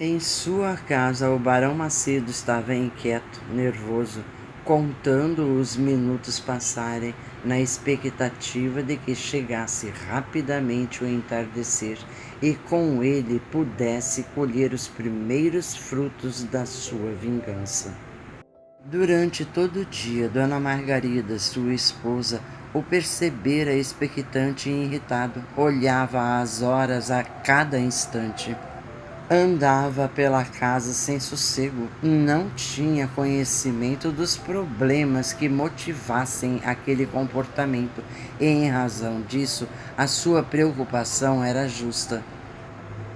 Em sua casa, o barão Macedo estava inquieto, nervoso, contando os minutos passarem, na expectativa de que chegasse rapidamente o entardecer e com ele pudesse colher os primeiros frutos da sua vingança. Durante todo o dia, Dona Margarida, sua esposa, o percebera expectante e irritado. Olhava as horas a cada instante. Andava pela casa sem sossego, não tinha conhecimento dos problemas que motivassem aquele comportamento e, em razão disso, a sua preocupação era justa.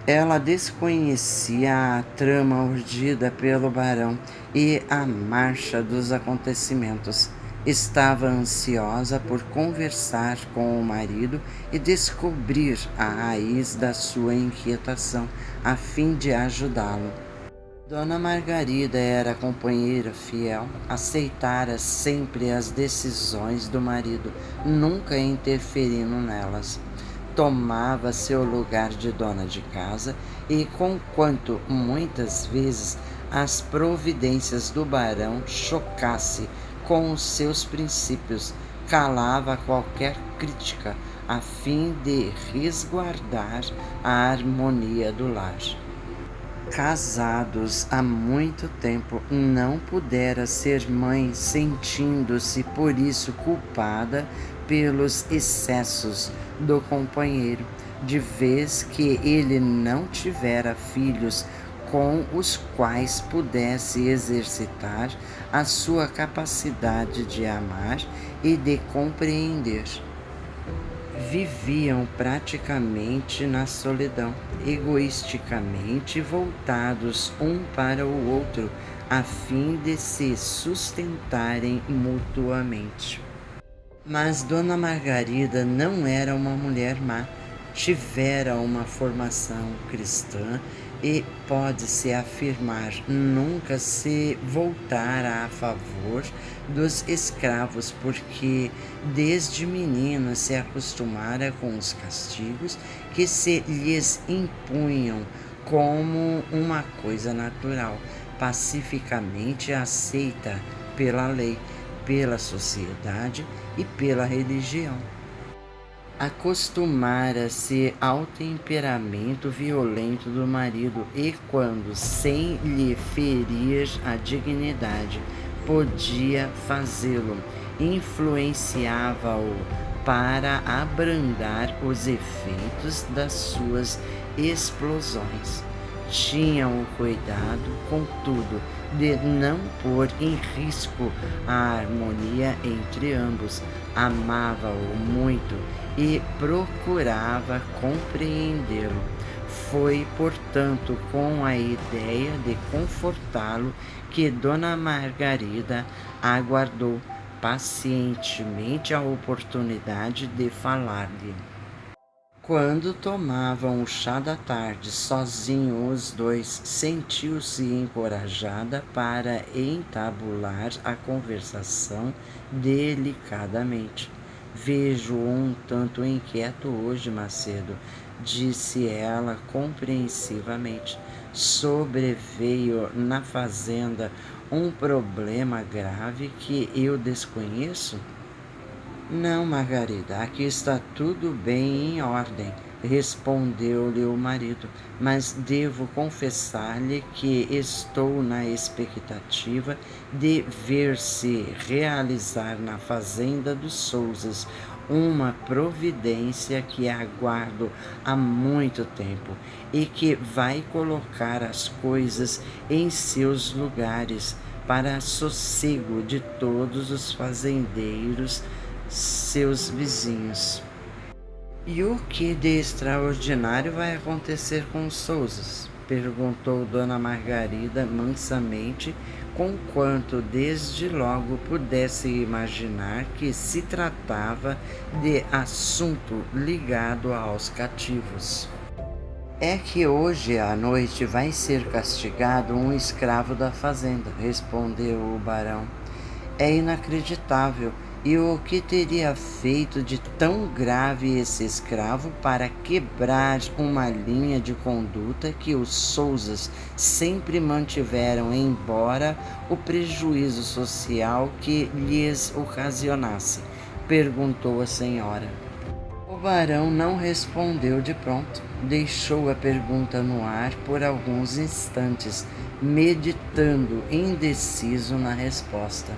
Ela desconhecia a trama urdida pelo barão e a marcha dos acontecimentos. Estava ansiosa por conversar com o marido e descobrir a raiz da sua inquietação, a fim de ajudá-lo. Dona Margarida era companheira fiel, aceitara sempre as decisões do marido, nunca interferindo nelas. Tomava seu lugar de dona de casa e, conquanto muitas vezes as providências do barão chocasse com os seus princípios, calava qualquer crítica a fim de resguardar a harmonia do lar. Casados há muito tempo, não pudera ser mãe, sentindo-se por isso culpada pelos excessos do companheiro, de vez que ele não tivera filhos com os quais pudesse exercitar a sua capacidade de amar e de compreender. Viviam praticamente na solidão, egoisticamente voltados um para o outro, a fim de se sustentarem mutuamente. Mas Dona Margarida não era uma mulher má, tivera uma formação cristã e pode-se afirmar nunca se voltara a favor dos escravos, porque desde menina se acostumara com os castigos que se lhes impunham como uma coisa natural, pacificamente aceita pela lei, pela sociedade e pela religião. Acostumara-se ao temperamento violento do marido e, quando, sem lhe ferir a dignidade, podia fazê-lo, influenciava-o para abrandar os efeitos das suas explosões. Tinham o cuidado, contudo, de não pôr em risco a harmonia entre ambos. Amava-o muito e procurava compreendê-lo. Foi, portanto, com a ideia de confortá-lo que Dona Margarida aguardou pacientemente a oportunidade de falar-lhe. Quando tomavam o chá da tarde, sozinhos os dois, sentiu-se encorajada para entabular a conversação delicadamente. Vejo-o um tanto inquieto hoje, Macedo, disse ela compreensivamente. Sobreveio na fazenda um problema grave que eu desconheço? Não, Margarida, aqui está tudo bem em ordem, respondeu-lhe o marido, mas devo confessar-lhe que estou na expectativa de ver-se realizar na fazenda dos Sousas uma providência que aguardo há muito tempo e que vai colocar as coisas em seus lugares para sossego de todos os fazendeiros seus vizinhos. E o que de extraordinário vai acontecer com os Sousas? Perguntou Dona Margarida mansamente, conquanto desde logo pudesse imaginar que se tratava de assunto ligado aos cativos. É que hoje à noite vai ser castigado um escravo da fazenda, respondeu o barão. É inacreditável. E o que teria feito de tão grave esse escravo para quebrar uma linha de conduta que os Souzas sempre mantiveram, embora o prejuízo social que lhes ocasionasse? Perguntou a senhora. O barão não respondeu de pronto. Deixou a pergunta no ar por alguns instantes, meditando indeciso na resposta.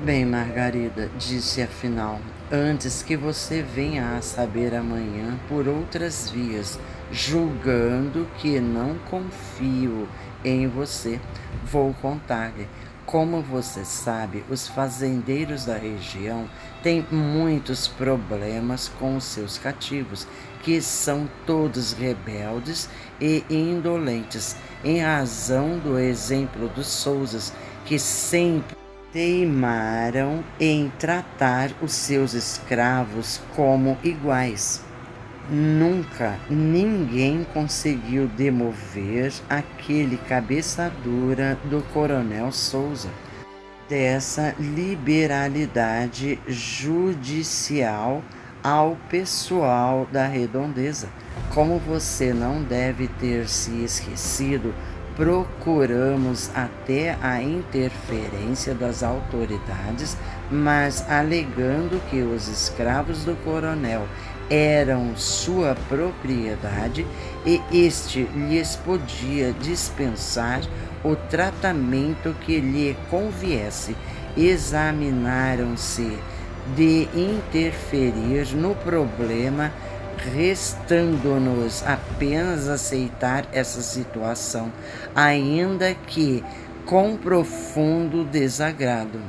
Bem, Margarida, disse afinal, antes que você venha a saber amanhã por outras vias, julgando que não confio em você, vou contar-lhe. Como você sabe, os fazendeiros da região têm muitos problemas com os seus cativos, que são todos rebeldes e indolentes, em razão do exemplo dos Souzas, que sempre teimaram em tratar os seus escravos como iguais. Nunca ninguém conseguiu demover aquele cabeça dura do coronel Souza dessa liberalidade judicial ao pessoal da redondeza. Como você não deve ter se esquecido, procuramos até a interferência das autoridades, mas alegando que os escravos do coronel eram sua propriedade e este lhes podia dispensar o tratamento que lhe conviesse, examinaram-se de interferir no problema, restando-nos apenas aceitar essa situação, ainda que com profundo desagrado.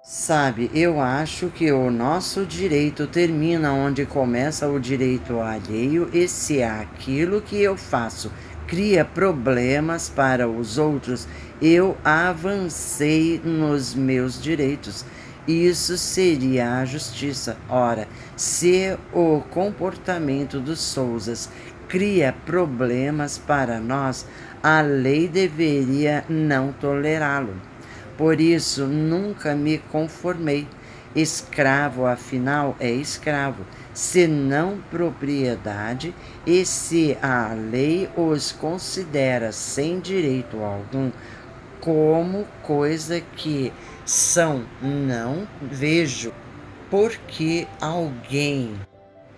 Sabe, eu acho que o nosso direito termina onde começa o direito alheio, e se aquilo que eu faço cria problemas para os outros, eu avancei nos meus direitos. Isso seria a justiça. Ora, se o comportamento dos Souzas cria problemas para nós, a lei deveria não tolerá-lo. Por isso, nunca me conformei. Escravo, afinal, é escravo, se não propriedade, e se a lei os considera sem direito algum, como coisa que são, não vejo porque alguém,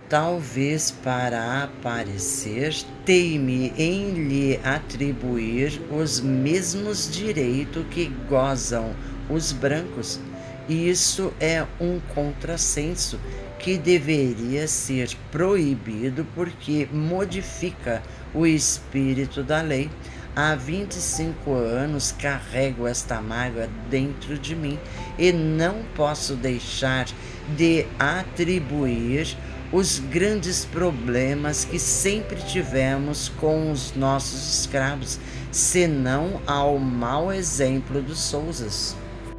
talvez para aparecer, teime em lhe atribuir os mesmos direitos que gozam os brancos. Isso é um contrassenso que deveria ser proibido porque modifica o espírito da lei. Há 25 anos carrego esta mágoa dentro de mim e não posso deixar de atribuir os grandes problemas que sempre tivemos com os nossos escravos, senão ao mau exemplo dos Souzas.